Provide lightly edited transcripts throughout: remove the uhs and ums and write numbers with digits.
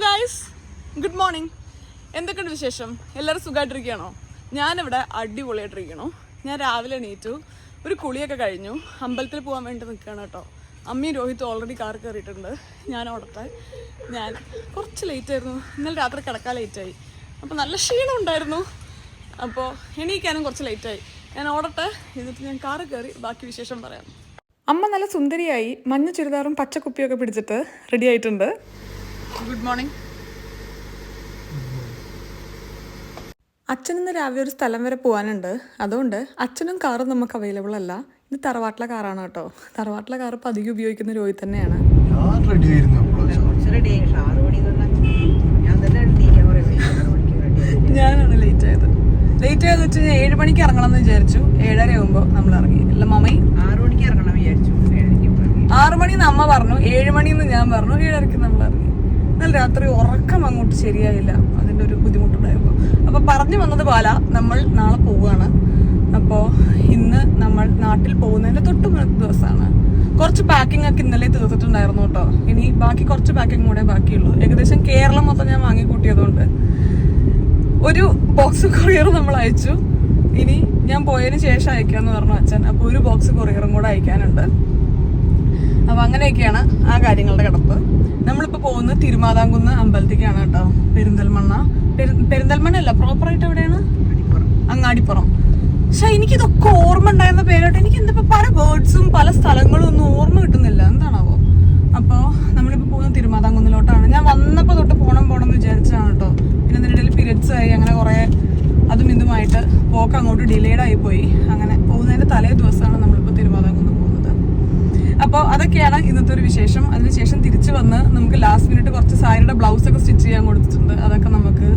Guys, good morning. എന്തൊക്കെയുണ്ട് വിശേഷം? എല്ലാവരും സുഖമായിട്ടിരിക്കുകയാണോ? ഞാനിവിടെ അടിപൊളിയായിട്ടിരിക്കണു. ഞാൻ രാവിലെ എണീറ്റു, ഒരു കുളിയൊക്കെ കഴിഞ്ഞു, അമ്പലത്തിൽ പോകാൻ വേണ്ടി നിൽക്കുകയാണ് കേട്ടോ. അമ്മയും രോഹിത്തും ഓൾറെഡി കാർ കയറിയിട്ടുണ്ട്. ഞാൻ ഓടട്ടെ. ഞാൻ കുറച്ച് ലേറ്റ് ആയിരുന്നു, ഇന്നലെ രാത്രി കിടക്കാൻ ലേറ്റായി, അപ്പോൾ നല്ല ക്ഷീണം ഉണ്ടായിരുന്നു, അപ്പോൾ എണീക്കാനും കുറച്ച് ലേറ്റായി. ഞാൻ ഓടട്ടെ, എന്നിട്ട് ഞാൻ കാറ് കയറി ബാക്കി വിശേഷം പറയാം. അമ്മ നല്ല സുന്ദരിയായി മഞ്ഞ ചുരിദാറും പച്ചക്കുപ്പിയൊക്കെ പിടിച്ചിട്ട് റെഡി ആയിട്ടുണ്ട്. Good morning. അച്ഛനിന്ന് രാവിലെ ഒരു സ്ഥലം വരെ പോകാനുണ്ട്, അതുകൊണ്ട് അച്ഛനും കാറും നമുക്ക് അവൈലബിൾ അല്ല. ഇത് തറവാട്ടിലെ കാറാണ് കേട്ടോ. തറവാട്ടിലെ കാർ ഇപ്പം അധികം ഉപയോഗിക്കുന്ന രോഹിത് തന്നെയാണ്. ഞാനാണ് ലേറ്റ് ആയത്. ലേറ്റ് ആയത് വെച്ച് കഴിഞ്ഞാൽ 7 മണിക്ക് ഇറങ്ങണം എന്ന് വിചാരിച്ചു. 7:30 ആകുമ്പോൾ നമ്മൾ ഇറങ്ങി. അല്ല മമ്മി 6 മണിക്ക് ഇറങ്ങണം വിചാരിച്ചു. 6 മണിന്ന് അമ്മ പറഞ്ഞു, 7 മണിന്ന് ഞാൻ പറഞ്ഞു, 7:30 നമ്മൾ ഇറങ്ങി. എന്നാൽ രാത്രി ഉറക്കം അങ്ങോട്ട് ശരിയായില്ല, അതിൻ്റെ ഒരു ബുദ്ധിമുട്ടുണ്ടായിരുന്നു. അപ്പോൾ പറഞ്ഞു വന്നത് പോലെ നമ്മൾ നാളെ പോവുകയാണ്. അപ്പോൾ ഇന്ന് നമ്മൾ നാട്ടിൽ പോകുന്നതിൻ്റെ തൊട്ട് മുന്നത്തെ ദിവസമാണ്. കുറച്ച് പാക്കിംഗ് ഒക്കെ ഇന്നലെ തീർത്തിട്ടുണ്ടായിരുന്നു കേട്ടോ. ഇനി ബാക്കി കുറച്ച് പാക്കിംഗ് കൂടെ ബാക്കിയുള്ളൂ. ഏകദേശം കേരളം മൊത്തം ഞാൻ വാങ്ങിക്കൂട്ടിയതുകൊണ്ട് ഒരു ബോക്സ് കൊറിയർ നമ്മൾ അയച്ചു. ഇനി ഞാൻ പോയതിന് ശേഷം അയക്കാമെന്ന് പറഞ്ഞു അച്ഛൻ. അപ്പോൾ ഒരു ബോക്സ് കൊറിയറും കൂടെ അയക്കാനുണ്ട്. അപ്പോൾ അങ്ങനെയൊക്കെയാണ് ആ കാര്യങ്ങളുടെ കിടപ്പ്. നമ്മളിപ്പോൾ പോകുന്നത് തിരുമാതാംകുന്ന് അമ്പലത്തേക്കാണ് കേട്ടോ. പെരിന്തൽമണ്ണ അല്ല, പ്രോപ്പറായിട്ട് എവിടെയാണ്? അങ്ങാടിപ്പുറം. പക്ഷെ എനിക്കിതൊക്കെ ഓർമ്മ ഉണ്ടായിരുന്ന പേരായിട്ട് എനിക്ക് എന്താ പല വേർഡ്സും പല സ്ഥലങ്ങളും ഒന്നും ഓർമ്മ കിട്ടുന്നില്ല, എന്താണാവോ. അപ്പോൾ നമ്മളിപ്പോൾ പോകുന്നത് തിരുമാതാംകുന്നിലോട്ടാണ്. ഞാൻ വന്നപ്പോൾ തൊട്ട് പോകണം എന്ന് വിചാരിച്ചതാണ് കേട്ടോ. പിന്നെ അതിനിടയിൽ പീരിയഡ്സ് ആയി, അങ്ങനെ കുറേ അതും ഇതുമായിട്ട് പോക്ക് അങ്ങോട്ട് ഡിലേഡ് ആയിപ്പോയി. അങ്ങനെ പോകുന്നതിൻ്റെ തലേ ദിവസമാണ് നമ്മളിപ്പോൾ തിരുമാതാംകുന്ന് പോകുന്നത്. അപ്പോൾ അതൊക്കെയാണ് ഇന്നത്തെ ഒരു വിശേഷം. അതിനുശേഷം തിരിച്ചു വന്ന് നമുക്ക് ലാസ്റ്റ് മിനിറ്റ് കുറച്ച് സാരിയുടെ ബ്ലൗസൊക്കെ സ്റ്റിച്ച് ചെയ്യാൻ കൊടുത്തിട്ടുണ്ട്. അതൊക്കെ നമുക്ക്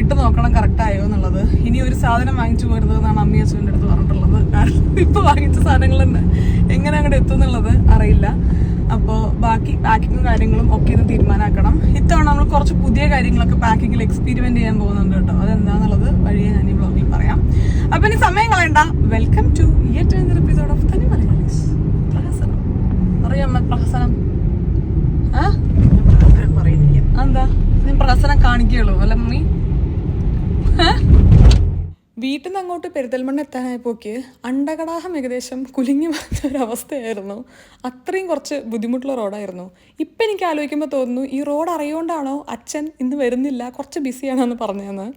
ഇട്ട് നോക്കണം കറക്റ്റ് ആയോ എന്നുള്ളത്. ഇനി ഒരു സാധനം വാങ്ങിച്ചു പോരുന്നത് എന്നാണ് അമ്മി അച്ഛൻ്റെ അടുത്ത് പറഞ്ഞിട്ടുള്ളത്. കാരണം ഇപ്പോൾ വാങ്ങിച്ച സാധനങ്ങൾ തന്നെ എങ്ങനെ അങ്ങോട്ട് എത്തും എന്നുള്ളത് അറിയില്ല. അപ്പോൾ ബാക്കി പാക്കിങ്ങും കാര്യങ്ങളും ഒക്കെ ഇന്ന് തീരുമാനമാക്കണം. ഇത്തവണ നമ്മൾ കുറച്ച് പുതിയ കാര്യങ്ങളൊക്കെ പാക്കിങ്ങിൽ എക്സ്പെരിമെന്റ് ചെയ്യാൻ പോകുന്നുണ്ട് കേട്ടോ. അതെന്താന്നുള്ളത് വഴിയെ ഞാൻ ഈ ബ്ലോഗിൽ പറയാം. അപ്പോൾ ഇനി സമയം കളയണ്ട, welcome to yet another episode of തനി മലയാളീസ്. പ്രഹസനം അറിയാം, പ്രഹസനം പറയുന്നില്ല. എന്താ ഞാൻ പ്രഹസനം കാണിക്കുകയുള്ളൂ അല്ല മമ്മി? വീട്ടിൽ നിന്ന് അങ്ങോട്ട് പെരിന്തൽമണ്ണ എത്താനായപ്പോക്ക് അണ്ടകടാഹം ഏകദേശം കുലുങ്ങി വന്ന ഒരവസ്ഥയായിരുന്നു. അത്രയും കുറച്ച് ബുദ്ധിമുട്ടുള്ള റോഡായിരുന്നു. ഇപ്പം എനിക്ക് ആലോചിക്കുമ്പോൾ തോന്നുന്നു ഈ റോഡ് അറിയുകൊണ്ടാണോ അച്ഛൻ ഇന്ന് വരുന്നില്ല, കുറച്ച് ബിസിയാണെന്ന് പറഞ്ഞതെന്ന്.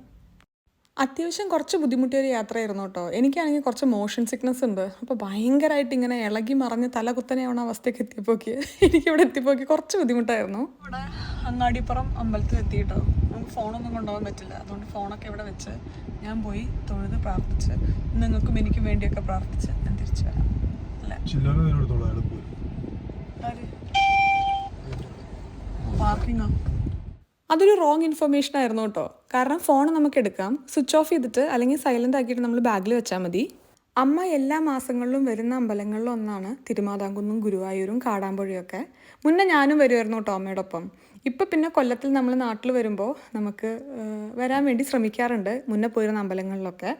അത്യാവശ്യം കുറച്ച് ബുദ്ധിമുട്ടിയൊരു യാത്രയായിരുന്നു കേട്ടോ. എനിക്കാണെങ്കിൽ കുറച്ച് മോഷൻ സിക്നസ് ഉണ്ട്. അപ്പോൾ ഭയങ്കരമായിട്ട് ഇങ്ങനെ ഇളകി മറിഞ്ഞ് തലകുത്തനെയാവണ അവസ്ഥയൊക്കെ എത്തിയപ്പോക്ക് എനിക്കിവിടെ എത്തിയപ്പോക്ക് കുറച്ച് ബുദ്ധിമുട്ടായിരുന്നു. ഇവിടെ അങ്ങാടിപ്പുറം അമ്പലത്തിൽ എത്തിയിട്ടോ. നമുക്ക് ഫോണൊന്നും കൊണ്ടുപോകാൻ പറ്റില്ല, അതുകൊണ്ട് ഫോണൊക്കെ ഇവിടെ വെച്ച് ഞാൻ പോയി തൊഴുത് പ്രാർത്ഥിച്ച് നിങ്ങൾക്കും എനിക്കും വേണ്ടിയൊക്കെ പ്രാർത്ഥിച്ച് ഞാൻ തിരിച്ചു വരാം. പാർക്കിങ്ങോ? അതൊരു റോങ് ഇൻഫർമേഷൻ ആയിരുന്നു കേട്ടോ. കാരണം ഫോൺ നമുക്ക് എടുക്കാം, സ്വിച്ച് ഓഫ് ചെയ്തിട്ട് അല്ലെങ്കിൽ സൈലൻ്റ് ആക്കിയിട്ട് നമ്മൾ ബാഗിൽ വെച്ചാൽ മതി. അമ്മ എല്ലാ മാസങ്ങളിലും വരുന്ന അമ്പലങ്ങളിലും ഒന്നാണ് തിരുമാതാംകുന്നും ഗുരുവായൂരും കാടാമ്പുഴയൊക്കെ. മുന്നേ ഞാനും വരുമായിരുന്നു കേട്ടോ അമ്മയുടെ ഒപ്പം. ഇപ്പം പിന്നെ കൊല്ലത്തിൽ നമ്മൾ നാട്ടിൽ വരുമ്പോൾ നമുക്ക് വരാൻ വേണ്ടി ശ്രമിക്കാറുണ്ട് മുന്നേ പോയിരുന്ന അമ്പലങ്ങളിലൊക്കെ.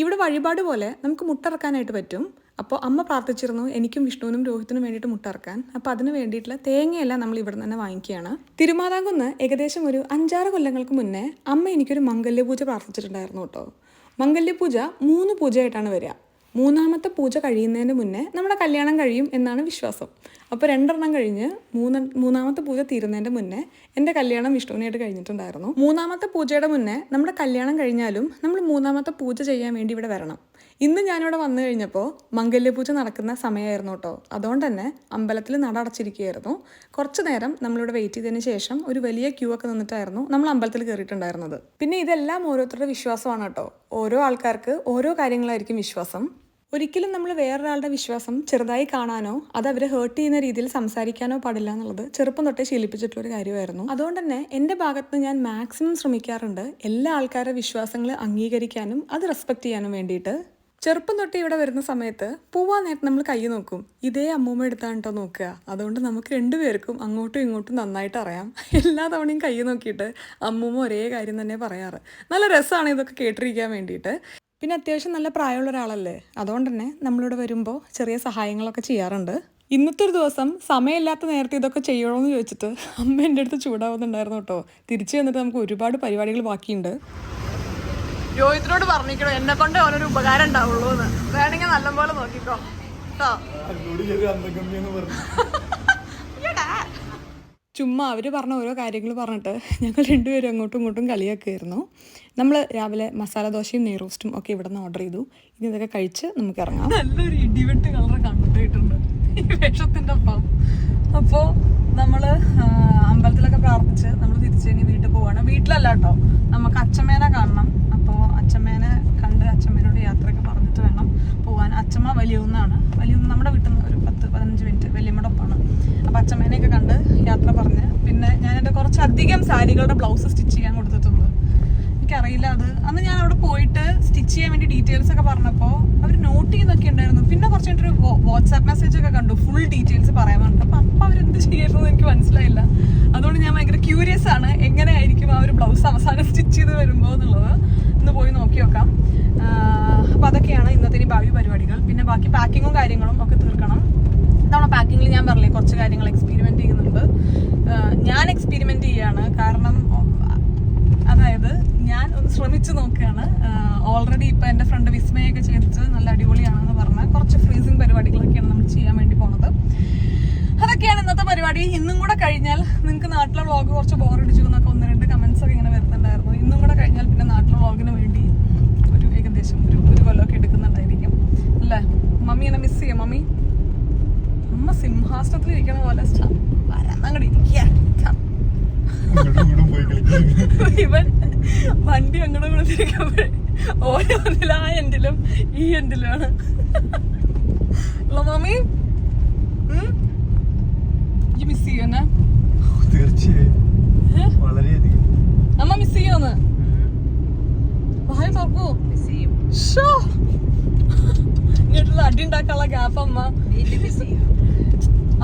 ഇവിടെ വഴിപാട് പോലെ നമുക്ക് മുട്ടിറക്കാനായിട്ട് പറ്റും. അപ്പോൾ അമ്മ പ്രാർത്ഥിച്ചിരുന്നു എനിക്കും വിഷ്ണുവിനും രോഹിത്തിനും വേണ്ടിയിട്ട് മുട്ടിറക്കാൻ. അപ്പോൾ അതിന് വേണ്ടിയിട്ടുള്ള തേങ്ങയെല്ലാം നമ്മൾ ഇവിടെ നിന്ന് വാങ്ങിക്കുകയാണ്. തിരുമാതാംകുന്ന് ഏകദേശം ഒരു 5-6 കൊല്ലങ്ങൾക്ക് മുന്നേ അമ്മ എനിക്കൊരു മംഗല്യപൂജ പ്രാർത്ഥിച്ചിട്ടുണ്ടായിരുന്നു കേട്ടോ. മംഗല്യപൂജ 3 പൂജയായിട്ടാണ് വരിക. 3ാമത്തെ പൂജ കഴിയുന്നതിന് മുന്നേ നമ്മുടെ കല്യാണം കഴിയും എന്നാണ് വിശ്വാസം. അപ്പോൾ 2 എണ്ണം കഴിഞ്ഞ് 3ാമത്തെ പൂജ തീരുന്നതിൻ്റെ മുന്നേ എൻ്റെ കല്യാണം വിഷ്ണുവിനായിട്ട് കഴിഞ്ഞിട്ടുണ്ടായിരുന്നു. 3ാമത്തെ പൂജയുടെ മുന്നേ നമ്മുടെ കല്യാണം കഴിഞ്ഞാലും നമ്മൾ 3ാമത്തെ പൂജ ചെയ്യാൻ വേണ്ടി ഇവിടെ വരണം. ഇന്ന് ഞാനിവിടെ വന്നു കഴിഞ്ഞപ്പോൾ മംഗല്യപൂജ നടക്കുന്ന സമയമായിരുന്നു കേട്ടോ. അതുകൊണ്ട് തന്നെ അമ്പലത്തിൽ നട അടച്ചിരിക്കുകയായിരുന്നു. കുറച്ച് നേരം നമ്മളിവിടെ വെയിറ്റ് ചെയ്തതിന് ശേഷം ഒരു വലിയ ക്യൂ ഒക്കെ നിന്നിട്ടായിരുന്നു നമ്മൾ അമ്പലത്തിൽ കയറിയിട്ടുണ്ടായിരുന്നത്. പിന്നെ ഇതെല്ലാം ഓരോരുത്തരുടെ വിശ്വാസമാണ് കേട്ടോ. ഓരോ ആൾക്കാർക്ക് ഓരോ കാര്യങ്ങളായിരിക്കും വിശ്വാസം. ഒരിക്കലും നമ്മൾ വേറൊരാളുടെ വിശ്വാസം ചെറുതായി കാണാനോ അത് അവരെ ഹേർട്ട് ചെയ്യുന്ന രീതിയിൽ സംസാരിക്കാനോ പാടില്ല എന്നുള്ളത് ചെറുപ്പം തൊട്ടേ ശീലിപ്പിച്ചിട്ടുള്ളൊരു കാര്യമായിരുന്നു. അതുകൊണ്ട് തന്നെ എൻ്റെ ഭാഗത്ത് ഞാൻ മാക്സിമം ശ്രമിക്കാറുണ്ട് എല്ലാ ആൾക്കാരുടെ വിശ്വാസങ്ങൾ അംഗീകരിക്കാനും അത് റെസ്പെക്ട് ചെയ്യാനും വേണ്ടിയിട്ട്. ചെറുപ്പം തൊട്ട് ഇവിടെ വരുന്ന സമയത്ത് പോവാൻ നേരത്തെ നമ്മൾ കൈ നോക്കും, ഇതേ അമ്മൂമ്മ എടുത്താണ് കേട്ടോ നോക്കുക. അതുകൊണ്ട് നമുക്ക് 2 പേർക്കും അങ്ങോട്ടും ഇങ്ങോട്ടും നന്നായിട്ട് അറിയാം. എല്ലാ തവണയും കൈ നോക്കിയിട്ട് അമ്മൂമ്മ ഒരേ കാര്യം തന്നെ പറയാറ്. നല്ല രസമാണ് ഇതൊക്കെ കേട്ടിരിക്കാൻ വേണ്ടിയിട്ട്. പിന്നെ അത്യാവശ്യം നല്ല പ്രായമുള്ള ഒരാളല്ലേ, അതുകൊണ്ട് തന്നെ നമ്മളിവിടെ വരുമ്പോൾ ചെറിയ സഹായങ്ങളൊക്കെ ചെയ്യാറുണ്ട്. ഇന്നത്തെ ഒരു ദിവസം സമയമില്ലാത്ത നേരത്തെ ഇതൊക്കെ ചെയ്യണമെന്ന് ചോദിച്ചിട്ട് അമ്മ എൻ്റെ അടുത്ത് ചൂടാവുന്നുണ്ടായിരുന്നു കേട്ടോ. തിരിച്ചു വന്നിട്ട് നമുക്ക് ഒരുപാട് പരിപാടികൾ ബാക്കിയുണ്ട്. രോഹിത്തിനോട് പറഞ്ഞിക്കണോ എന്നെ കൊണ്ട് അവനൊരു ഉപകാരം ഉണ്ടാവുള്ളൂ എന്ന്. വേണമെങ്കിൽ നല്ലപോലെ നോക്കിക്കോ കേട്ടോ. ചുമ്മാ അവർ പറഞ്ഞ ഓരോ കാര്യങ്ങൾ പറഞ്ഞിട്ട് ഞങ്ങൾ രണ്ടുപേരും അങ്ങോട്ടും ഇങ്ങോട്ടും കളിയാക്കുമായിരുന്നു. നമ്മൾ രാവിലെ മസാല ദോശയും നെയ്റോസ്റ്റും ഒക്കെ ഇവിടെ നിന്ന് ഓർഡർ ചെയ്തു. ഇനി ഇതൊക്കെ കഴിച്ച് നമുക്ക് ഇറങ്ങാം. നല്ലൊരു ഇടിവെട്ട് കളർ കണ്ടിട്ടുണ്ട് ഈ വേഷത്തിൻ്റെ ഒപ്പം. അപ്പോൾ നമ്മൾ അമ്പലത്തിലൊക്കെ പ്രാർത്ഥിച്ച് നമ്മൾ തിരിച്ച് ഇനി വീട്ടിൽ പോവാണ്. വീട്ടിലല്ല കേട്ടോ, നമുക്ക് അച്ഛമ്മേനെ കാണണം. അപ്പോൾ അച്ഛമ്മേനെ കണ്ട് അച്ഛമ്മേനോട് യാത്രയൊക്കെ പറഞ്ഞിട്ട് വേണം പോകാൻ. അച്ഛമ്മ വലിയൊന്നാണ്. വലിയൊന്ന് നമ്മുടെ വീട്ടിൽ നിന്ന് ഒരു 10-15 മിനിറ്റ് വലിയമ്മയുടെ ഒപ്പമാണ്. അപ്പോൾ അച്ഛമ്മേനെയൊക്കെ കണ്ട് യാത്ര പറഞ്ഞ് പിന്നെ ഞാൻ എൻ്റെ കുറച്ചധികം സാരികളുടെ ബ്ലൗസ് സ്റ്റിച്ച് ചെയ്യാൻ കൊടുത്തിട്ടുണ്ട്. എനിക്കറിയില്ല അത് അന്ന് ഞാൻ അവിടെ പോയിട്ട് സ്റ്റിച്ച് ചെയ്യാൻ വേണ്ടി ഡീറ്റെയിൽസ് ഒക്കെ പറഞ്ഞപ്പോൾ അവർ നോട്ട് ചെയ്യുന്നൊക്കെ ഉണ്ടായിരുന്നു. പിന്നെ കുറച്ച് കഴിഞ്ഞിട്ട് ഒരു വാട്സാപ്പ് മെസ്സേജ് ഒക്കെ കണ്ടു ഫുൾ ഡീറ്റെയിൽസ് പറയാൻ പറഞ്ഞിട്ട്. അപ്പം അവരെന്ത് ചെയ്യുന്നത് എനിക്ക് മനസ്സിലായില്ല. അതുകൊണ്ട് ഞാൻ ഭയങ്കര ക്യൂരിയസ് ആണ് എങ്ങനെയായിരിക്കും ആ ഒരു ബ്ലൗസ് അവസാനം സ്റ്റിച്ച് ചെയ്ത് വരുമ്പോൾ എന്നുള്ളത്. ഇന്ന് പോയി നോക്കി നോക്കാം. അപ്പോൾ അതൊക്കെയാണ് ഇന്നത്തെ ഇനി ഭാവി പരിപാടികൾ. പിന്നെ ബാക്കി പാക്കിങ്ങും കാര്യങ്ങളും ഒക്കെ തീർക്കണം. ഇതാണ് പാക്കിങ്ങിൽ ഞാൻ പറഞ്ഞില്ലേ കുറച്ച് കാര്യങ്ങൾ എക്സ്പെരിമെൻറ്റ് ചെയ്യുന്നുണ്ട്. ഞാൻ എക്സ്പെരിമെൻറ്റ് ചെയ്യാണ്. കാരണം അതായത് ഞാൻ ഒന്ന് ശ്രമിച്ചു നോക്കുകയാണ്. ഓൾറെഡി ഇപ്പം എൻ്റെ ഫ്രണ്ട് വിസ്മയൊക്കെ ചെയ്തിട്ട് നല്ല അടിപൊളിയാണെന്ന് പറഞ്ഞാൽ കുറച്ച് ഫ്രീസിങ് പരിപാടികളൊക്കെയാണ് നമ്മൾ ചെയ്യാൻ വേണ്ടി പോണത്. അതൊക്കെയാണ് ഇന്നത്തെ പരിപാടി. ഇന്നും കൂടെ കഴിഞ്ഞാൽ നിങ്ങൾക്ക് നാട്ടിലെ വ്ളോഗ് കുറച്ച് ബോറടിച്ചു എന്നൊക്കെ 1-2 കമൻസ് ഒക്കെ ഇങ്ങനെ വരുന്നുണ്ടായിരുന്നു. ഇന്നും കൂടെ കഴിഞ്ഞാൽ പിന്നെ നാട്ടിലെ വ്ളോഗിന് വേണ്ടി ഒരു ഏകദേശം ഒരു കൊല്ലമൊക്കെ എടുക്കുന്നുണ്ടായിരിക്കും അല്ലേ. മമ്മി എന്നെ മിസ് ചെയ്യാം. മമ്മി അമ്മ സിംഹാസനത്തിൽ ഇരിക്കണ പോലെ വരാന്നങ്ങോട്ട് ഇരിക്കുക. ഇവൻ വണ്ടി അങ്ങോട്ടും കൂടെ തിരിക്കുമ്പോഴേ ഓരോ ആ എൻഡിലും ഈ എൻഡിലുമാണ്. മമ്മി മിസ് ചെയ്യുന്ന വളരെയധികം അമ്മ മിസ് ചെയ്യുമെന്ന് വായ തുറക്കൂ. ഇങ്ങോട്ടുള്ള അടി ഉണ്ടാക്കാനുള്ള ഗ്യാപ്പ്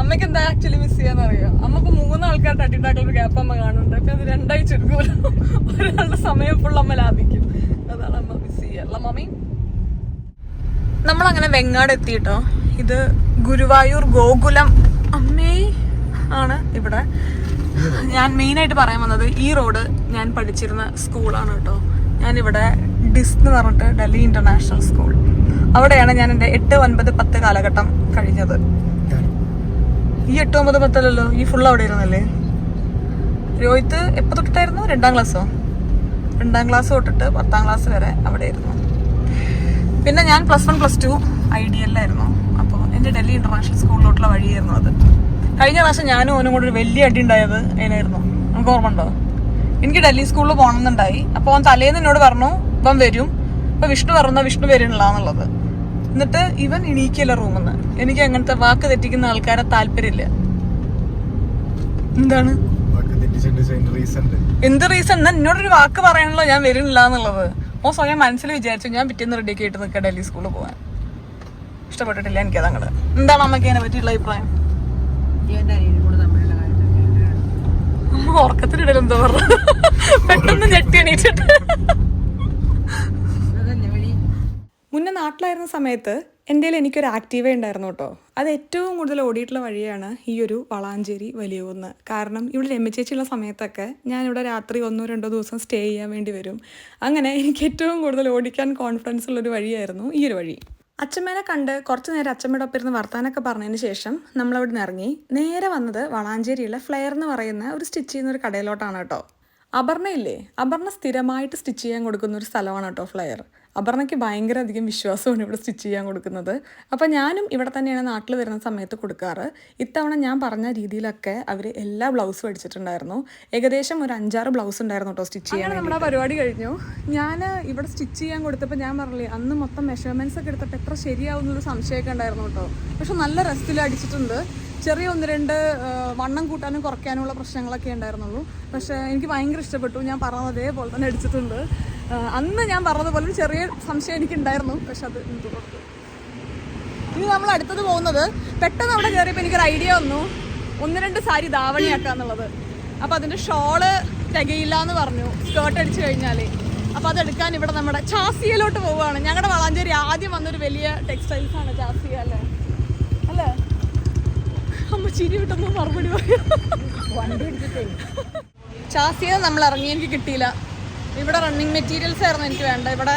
അമ്മയ്ക്ക് എന്താ ആക്ച്വലി മിസ് ചെയ്യാന്ന് അറിയാം. അമ്മ ഇപ്പൊ 3 ആൾക്കാരുടെ അടി ഉണ്ടാക്കാനുള്ള ഗ്യാപ്പ് അമ്മ കാണുന്നുണ്ട്. അപ്പൊ അത് 2 ആഴ്ച എടുക്കുമല്ലോ. ഒരാളുടെ സമയം ഫുൾ അമ്മ ലാഭിക്കും. അതാണ് അമ്മ മിസ് ചെയ്യാറുള്ള. മമ്മി നമ്മളങ്ങനെ വെങ്ങാട് എത്തിയിട്ടോ. ഇത് ഗുരുവായൂർ ഗോകുലം അമ്മേ ആണ് ഇവിടെ. ഞാൻ മെയിനായിട്ട് പറയാൻ വന്നത് ഈ റോഡ് ഞാൻ പഠിച്ചിരുന്ന സ്കൂളാണ് കേട്ടോ. ഞാനിവിടെ ഡിസ് എന്ന് പറഞ്ഞിട്ട് ഡൽഹി ഇന്റർനാഷണൽ സ്കൂൾ, അവിടെയാണ് ഞാൻ എൻ്റെ 8, 9, 10 കാലഘട്ടം കഴിഞ്ഞത്. ഈ 8, 9, 10 അല്ലല്ലോ, ഈ ഫുൾ അവിടെ ഇരുന്നല്ലേ. രോഹിത്ത് എപ്പോൾ തൊട്ടിട്ടായിരുന്നു? 2ാം ക്ലാസ്സോ? 2ാം ക്ലാസ് തൊട്ടിട്ട് 10ാം ക്ലാസ് വരെ അവിടെ ആയിരുന്നു. പിന്നെ ഞാൻ +1, +2 IDL-ആയിരുന്നു. അപ്പോൾ എൻ്റെ ഡൽഹി ഇന്റർനാഷണൽ സ്കൂളിലോട്ടുള്ള വഴിയായിരുന്നു അത്. കഴിഞ്ഞ പ്രാവശ്യം ഞാനും ഓനും കൂടെ ഒരു വലിയ അടി ഉണ്ടായത് അതിനായിരുന്നു. നമുക്ക് ഓർമ്മ ഉണ്ടോ? എനിക്ക് ഡൽഹി സ്കൂളിൽ പോകണമെന്നുണ്ടായി. അപ്പോൾ അവൻ തലേന്ന് എന്നോട് പറഞ്ഞു ഇവൻ വരും. അപ്പോൾ വിഷ്ണു പറഞ്ഞാൽ വിഷ്ണു വരണില്ല എന്നുള്ളത്. എന്നിട്ട് ഇവൻ എണീക്കില്ല റൂമെന്ന്. എനിക്ക് അങ്ങനത്തെ വാക്ക് തെറ്റിക്കുന്ന ആൾക്കാരെ താല്പര്യമില്ല. എന്താണ് എന്ത് റീസൺ? എന്നാ എന്നോടൊരു വാക്ക് പറയാനല്ലോ ഞാൻ വരുന്നില്ല എന്നുള്ളത്. ഓ സ്വയം മനസ്സിൽ വിചാരിച്ചു ഞാൻ പിറ്റേന്ന് റെഡിയൊക്കെ ആയിട്ട് നിൽക്കാം ഡൽഹി സ്കൂളിൽ പോകാൻ. ഇഷ്ടപ്പെട്ടിട്ടില്ല എനിക്കത് അങ്ങോട്ട്. എന്താണ് അമ്മയ്ക്ക് അതിനെ പറ്റിയുള്ള അഭിപ്രായം? ഉറക്കത്തിനിടയിൽ എന്താ പറഞ്ഞ പെട്ടെന്ന് ഞെട്ടി എണീറ്റിട്ട്. മുന്നേ നാട്ടിലായിരുന്ന സമയത്ത് എൻ്റെ കയ്യിൽ എനിക്കൊരു ആക്റ്റീവേ ഉണ്ടായിരുന്നു കേട്ടോ. അത് ഏറ്റവും കൂടുതൽ ഓടിയിട്ടുള്ള വഴിയാണ് ഈ ഒരു വളാഞ്ചേരി വലിയകുന്ന്. കാരണം ഇവിടെ രമ്യച്ചേച്ചിയുള്ള സമയത്തൊക്കെ ഞാനിവിടെ രാത്രി 1-2 ദിവസം സ്റ്റേ ചെയ്യാൻ വേണ്ടി വരും. അങ്ങനെ എനിക്ക് ഏറ്റവും കൂടുതൽ ഓടിക്കാൻ കോൺഫിഡൻസ് ഉള്ളൊരു വഴിയായിരുന്നു ഈ ഒരു വഴി. അച്ഛമ്മേനെ കണ്ട് കുറച്ച് നേരം അച്ഛമ്മയുടെ ഒപ്പം ഇരുന്ന് വർത്താനൊക്കെ പറഞ്ഞതിന് ശേഷം നമ്മളവിടെ നിന്ന് ഇറങ്ങി നേരെ വന്നത് വളാഞ്ചേരിയിലെ ഫ്ലെയർ എന്ന് പറയുന്ന ഒരു സ്റ്റിച്ച് ചെയ്യുന്ന ഒരു കടയിലോട്ടാണ് കേട്ടോ. അപർണ ഇല്ലേ, അപർണ സ്ഥിരമായിട്ട് സ്റ്റിച്ച് ചെയ്യാൻ കൊടുക്കുന്ന ഒരു സ്ഥലമാണ് കേട്ടോ ഫ്ലെയർ. അപർണയ്ക്ക് ഭയങ്കര അധികം വിശ്വാസമാണ് ഇവിടെ സ്റ്റിച്ച് ചെയ്യാൻ കൊടുക്കുന്നത്. അപ്പോൾ ഞാനും ഇവിടെ തന്നെയാണ് നാട്ടിൽ വരുന്ന സമയത്ത് കൊടുക്കാറ്. ഇത്തവണ ഞാൻ പറഞ്ഞ രീതിയിലൊക്കെ അവർ എല്ലാ ബ്ലൗസും അടിച്ചിട്ടുണ്ടായിരുന്നു. ഏകദേശം ഒരു 5-6 ബ്ലൗസ് ഉണ്ടായിരുന്നു കേട്ടോ സ്റ്റിച്ച് ചെയ്യാൻ. നമ്മുടെ പരിപാടി കഴിഞ്ഞു. ഞാൻ ഇവിടെ സ്റ്റിച്ച് ചെയ്യാൻ കൊടുത്തപ്പോൾ ഞാൻ പറഞ്ഞില്ലേ അന്ന് മൊത്തം മെഷർമെൻറ്റ്സ് ഒക്കെ എടുത്തിട്ട് എത്ര ശരിയാവും എന്നൊരു സംശയമൊക്കെ ഉണ്ടായിരുന്നു കേട്ടോ. പക്ഷെ നല്ല റെസ്റ്റിൽ അടിച്ചിട്ടുണ്ട്. ചെറിയ 1-2 വണ്ണം കൂട്ടാനും കുറയ്ക്കാനുമുള്ള പ്രശ്നങ്ങളൊക്കെ ഉണ്ടായിരുന്നുള്ളൂ. പക്ഷേ എനിക്ക് ഭയങ്കര ഇഷ്ടപ്പെട്ടു. ഞാൻ പറഞ്ഞത് അതേപോലെ തന്നെ അടിച്ചിട്ടുണ്ട്. അന്ന് ഞാൻ പറഞ്ഞതുപോലെ ഒരു ചെറിയ സംശയം എനിക്കുണ്ടായിരുന്നു. പക്ഷെ അത് എന്ത് കൊടുത്തു. ഇനി നമ്മൾ അടുത്തത് പോകുന്നത് പെട്ടെന്ന് അവിടെ കയറിയപ്പോൾ എനിക്കൊരു ഐഡിയ വന്നു 1-2 സാരി ധാവണിയാക്കാന്നുള്ളത്. അപ്പോൾ അതിൻ്റെ ഷോള് തികയില്ല എന്ന് പറഞ്ഞു സ്കേർട്ട് അടിച്ചു കഴിഞ്ഞാൽ. അപ്പോൾ അതെടുക്കാൻ ഇവിടെ നമ്മുടെ ചാസിയയിലോട്ട് പോവുകയാണ്. ഞങ്ങളുടെ വളാഞ്ചേരി ആദ്യം വന്നൊരു വലിയ ടെക്സ്റ്റൈൽസാണ് ചാസിയ അല്ലേ. അമ്മ ചിരി വിട്ടൊന്നും മറുപടി പറയാം. ചാസിയ നമ്മൾ ഇറങ്ങി, എനിക്ക് കിട്ടിയില്ല. ഇവിടെ റണ്ണിങ് മെറ്റീരിയൽസ് ആയിരുന്നു എനിക്ക് വേണ്ട. ഇവിടെ